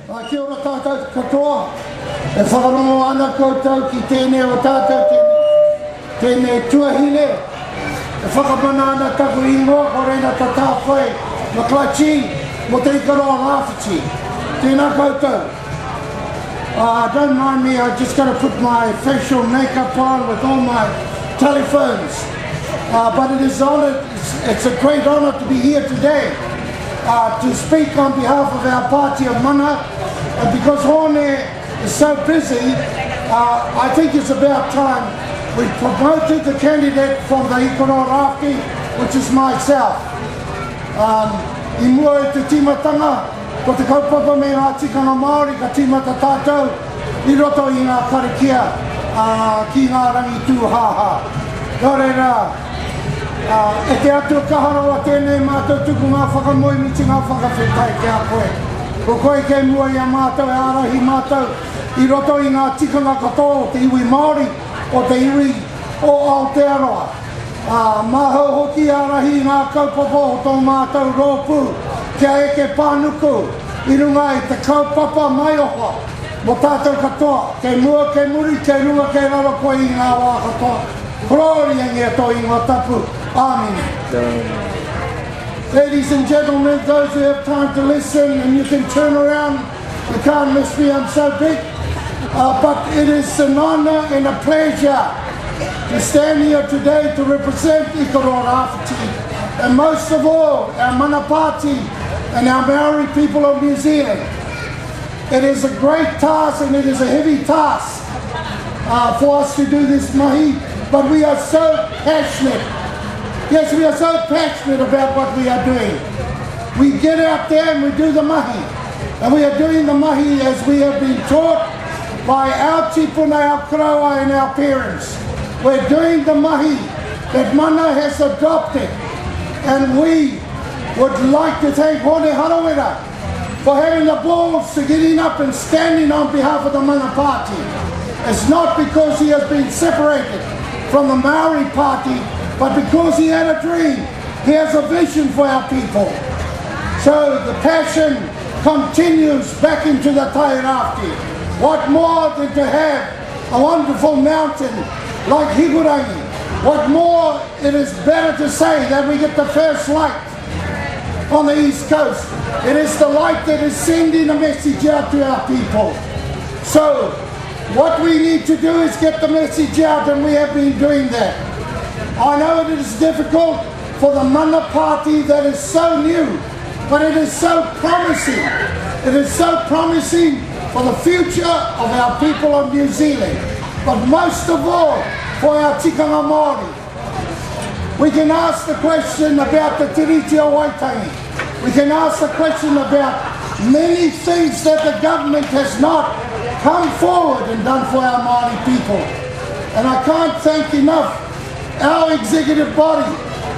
Kia ora tātou katoa. E whakarongo ana koutou ki tēnei o tātou tēnei tuahine. E whakamana ana taku ingoa ko reina ta Tawhai, McCLUTCHIE'S, mo te Inaugural Rafiti. Tēnā koutou. Don't mind me, I'm just going to put my facial makeup on with all my telephones. But it's a great honor to be here today to speak on behalf of our party of mana. And because Hone is so busy, I think it's about time we promoted the candidate from the Inaugural Rafiti, which is myself. I mua e te timatanga, ko te kaupapa me ngā tikanga Maori ka timata tātou i roto i ngā karakia ki ngā rangi tūhaha. Nō reira, e te atu kaharawa tēnei mātou tuku ngā whakamoimiti ngā whakawhetai ki a koe. Ko koe kei mua i a mātou e arahi mātou i roto i ngā tikanga katoa o te iwi Maori o te iwi o Authorised. Mahau hoki arahi ngā kaupapa o tō mātou rōpū kia eke pānuku i runga i te kaupapa mai oha mo tātou katoa, kei mua, kei muri, kei runga, kei raro koe i ngā wā katoa. Korori e ngea tō i ngā tapu. Amen. Ladies and gentlemen, those who have time to listen, and you can turn around, you can't miss me, I'm so big. But it is an honor and a pleasure to stand here today to represent Inaugural Rafiti. And most of all, our mana party and our Maori people of New Zealand. It is a great task and it is a heavy task for us to do this mahi, but we are so passionate. Yes, we are so passionate about what we are doing. We get out there and we do the mahi. And we are doing the mahi as we have been taught by our tipuna, our karawa and our parents. We're doing the mahi that mana has adopted. And we would like to thank Hone Harawera for having the balls to getting up and standing on behalf of the mana party. It's not because he has been separated from the Maori party, but because he had a dream. He has a vision for our people. So the passion continues back into the Tairafti. What more than to have a wonderful mountain like Higurangi? What more, it is better to say that we get the first light on the East Coast. It is the light that is sending a message out to our people. So, what we need to do is get the message out, and we have been doing that. I know it is difficult for the mana party that is so new, but it is so promising. It is so promising for the future of our people of New Zealand, but most of all, for our tikanga Maori. We can ask the question about the tiriti o Waitangi. We can ask the question about many things that the government has not come forward and done for our Maori people. And I can't thank enough our executive body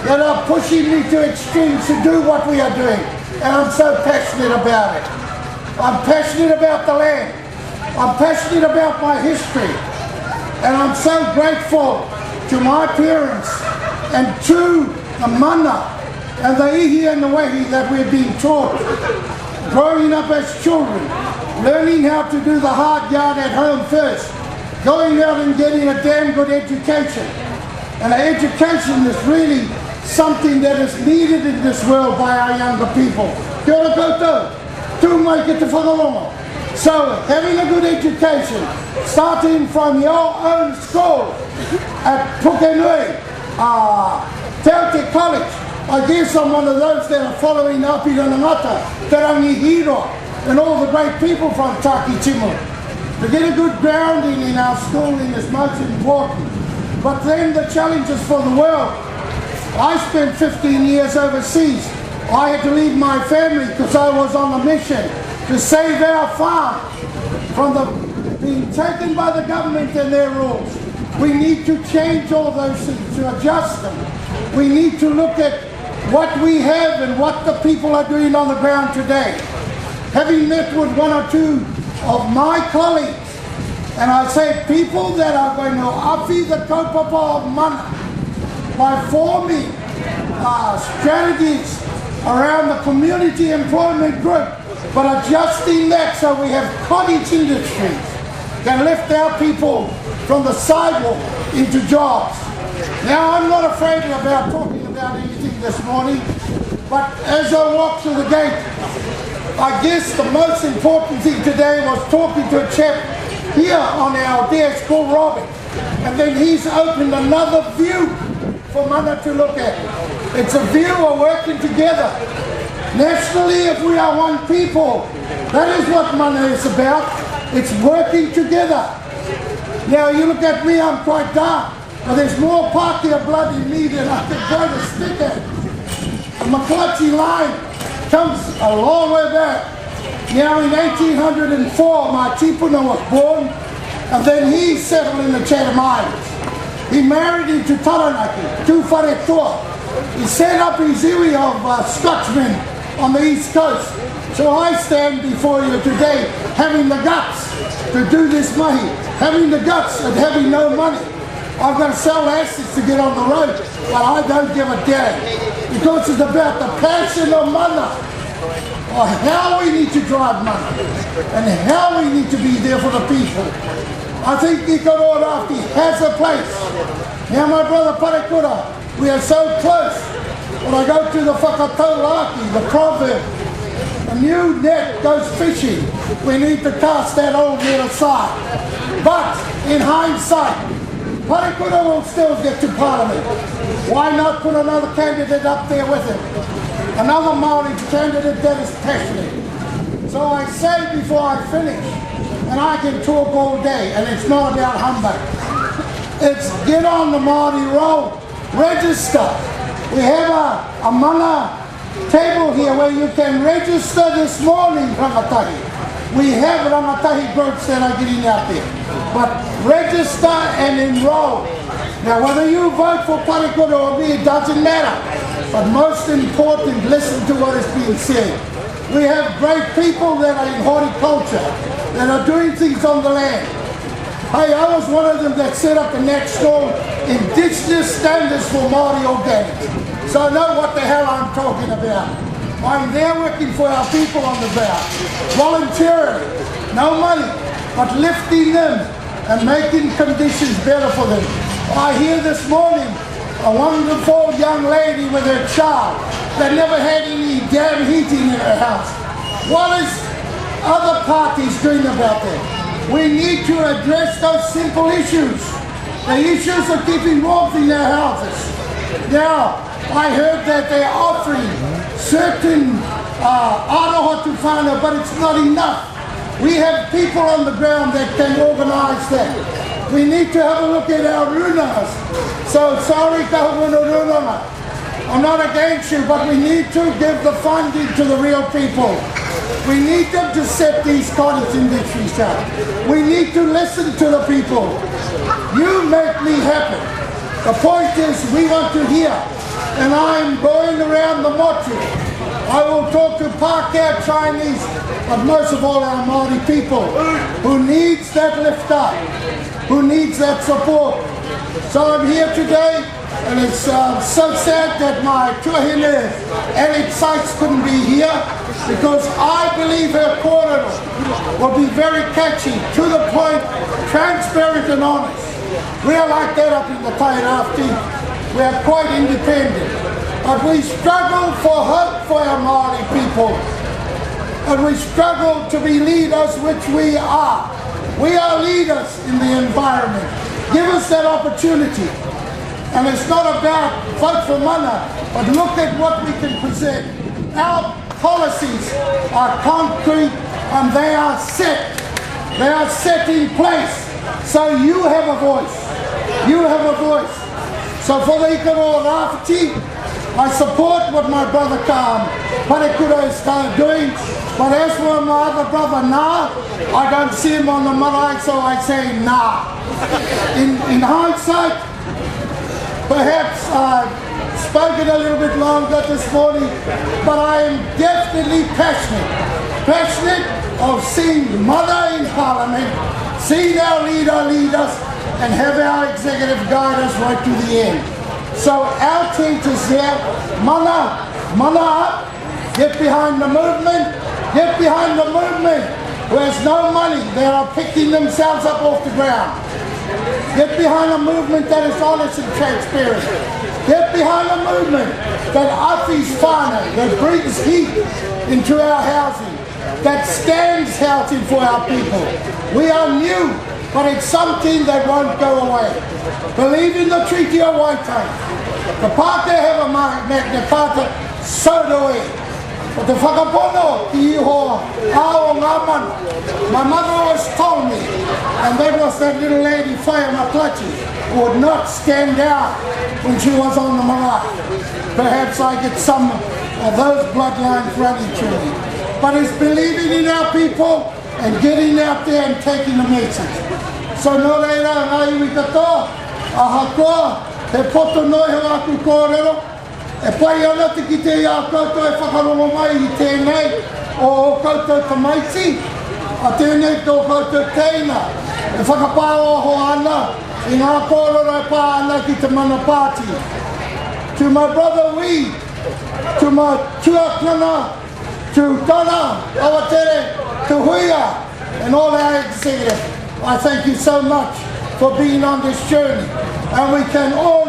that are pushing me to extremes to do what we are doing. And I'm so passionate about it. I'm passionate about the land. I'm passionate about my history. And I'm so grateful to my parents and to the mana and the ihi and the wehi that we've been taught growing up as children, learning how to do the hard yard at home first, going out and getting a damn good education. And education is really something that is needed in this world by our younger people. Kia ora koutou, tū mai ki te whakarongo. So, having a good education, starting from your own school at Pukenui, Te College. I guess I'm one of those that are following Api Ranangata, Te Rangihiro, and all the great people from Takitimu. To get a good grounding in our schooling is most important. But then the challenges for the world. I spent 15 years overseas. I had to leave my family because I was on a mission to save our farm from being taken by the government and their rules. We need to change all those things, to adjust them. We need to look at what we have and what the people are doing on the ground today. Having met with one or two of my colleagues, and I say people that are going to afi the kaupapa of mana by forming strategies around the community employment group but adjusting that so we have cottage industries can lift our people from the sidewalk into jobs. Now, I'm not afraid about talking about anything this morning, but as I walk through the gate, I guess the most important thing today was talking to a chap here on our desk called Robin, and then he's opened another view for mana to look at. It's a view of working together. Nationally, if we are one people, that is what mana is about. It's working together. Now, you look at me, I'm quite dark, but there's more Pākehā blood in me than I can quite a stick at. The McCLUTCHIE'S line comes a long way back. Now, in 1804, my tipuna was born, and then he settled in the Chatham Islands. He married into Taranaki, to Whanau. He set up his iwi of Scotchmen on the East Coast. So I stand before you today having the guts to do this mahi, having the guts and having no money. I've got to sell assets to get on the road, but I don't give a damn, because it's about the passion of mana, or how we need to drive mana, and how we need to be there for the people. I think Inaugural has a place. Now, my brother Parekura, we are so close. When I go to the whakatauraki, the proverb, a new net goes fishing. We need to cast that old net aside. But in hindsight, Parekura will still get to Parliament. Why not put another candidate up there with him? Another Maori candidate that is passionate. So I say before I finish, and I can talk all day, and it's not about humbug. It's get on the Maori roll, register. We have a mana table here where you can register this morning, rangatahi. We have rangatahi groups that are getting out there. But register and enroll. Now, whether you vote for Parekura or me, it doesn't matter. But most important, listen to what is being said. We have great people that are in horticulture, that are doing things on the land. Hey, I was one of them that set up the national indigenous standards for Maori organics. So I know what the hell I'm talking about. I'm there working for our people on the ground, voluntarily, no money, but lifting them and making conditions better for them. I hear this morning a wonderful young lady with her child that never had any damn heating in her house. What is other parties doing about that? We need to address those simple issues. The issues of keeping warmth in their houses. Now, I heard that they're offering certain aroha to whanau, but it's not enough. We have people on the ground that can organise that. We need to have a look at our runas. So sorry, Kahungungu, I'm not against you, but we need to give the funding to the real people. We need them to set these cottage industries up. We need to listen to the people. You make me happy. The point is, we want to hear. And I'm going around the motu. I will talk to Pākehā Chinese, but most of all our Māori people who needs that lift up, who needs that support. So I'm here today, and it's so sad that my tuahine, Alex Sykes, couldn't be here, because I believe her corridor will be very catchy, to the point, transparent and honest. We are like that up in the Tairafti. We are quite independent, but we struggle for hope for our Māori people, and we struggle to be leaders, which we are. We are leaders in the environment. Give us that opportunity. And it's not about vote for mana, but look at what we can present. Our policies are concrete and they are set. They are set in place. So you have a voice. You have a voice. So for the Inaugural Rafiti, I support what my brother Parekura is doing, but as for my other brother Nah, I don't see him on the marae, so I say nah. In hindsight, perhaps I've spoken a little bit longer this morning, but I am definitely passionate of seeing Mother in Parliament, seeing our leader lead us, and have our executive guide us right to the end. So our tent is there, mana up, get behind the movement, Get behind the movement who has no money. They are picking themselves up off the ground. Get behind a movement that is honest and transparent. Get behind a movement that Afi's whanau, that brings heat into our housing, that stands housing for our people. We are new, but it's something that won't go away. Believe in the Treaty of Waitangi. The Pākehā have a magna carta, so do we. But the whakapono ki iho ao ngā mana. My mother always told me, and that was that little lady, McCLUTCHIE'S, who would not stand out when she was on the marae. Perhaps I get some of those bloodlines running through me. But it's believing in our people and getting out there and taking the message. So no reira ngā iwi katoa, aha koa, he poto noi ho aku kōrero, e pai ana te ki te ia koutou e whakarongo mai I tēnei o koutou tamaiti, a tēnei tō koutou teina, e whakapāo ho ana, I ngā kōrero e pā ana ki te mana pāti. To my brother Wee, to my tuakana, to Donna, Authorised, to Huia, and all our executives, I thank you so much for being on this journey. And we can all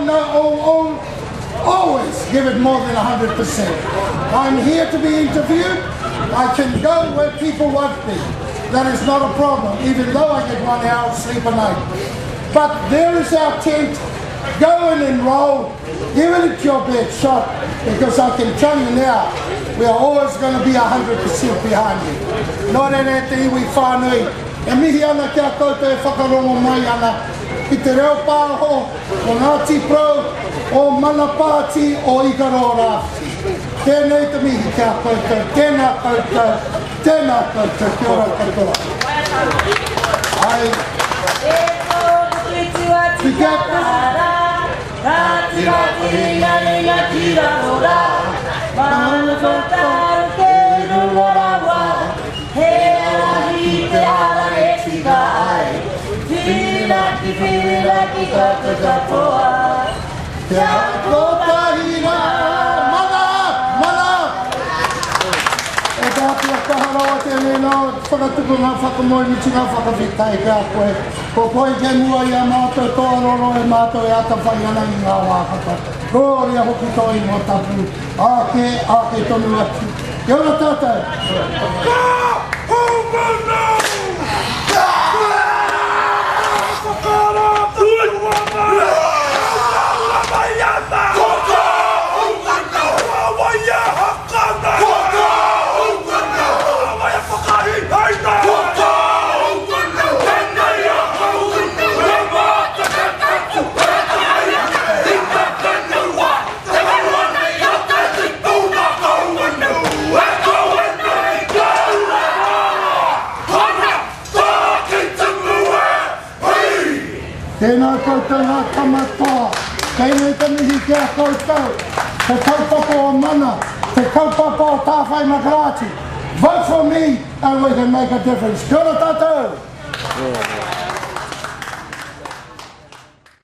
always give it more than 100%. I'm here to be interviewed. I can go where people want me. That is not a problem, even though I get 1 hour sleep a night. But there is our tent. Go and enroll. Give it your best shot, because I can tell you now, we are always going to be 100% behind you. Nō re te iwi whānui, e mihi ana kia koutou e whakarongo mai ana, I te reo pāho, o Ngāti Pro, o Mana Pāti, o Igaro Rāwhiti. Tēnei te mihi kia koutou, tēnā koutou, kia ora katoa. Whakatuku ngā whakamoi miti ngā whakawhitai kia koe. Ko koe ke mua I a mātou tōroro e mātou e atawhai ana I ngā wākata. Rōria hoki toi ngā tapu. Ake tonu atu. Kia ora tātou. Tēnā koutou ngā tamatoa, tēnei te mihi kia koutou, te kaupapa o mana, te kaupapa o Tawhai McCLUTCHIE'S. Vote for me and we can make a difference. Kia ora tātou!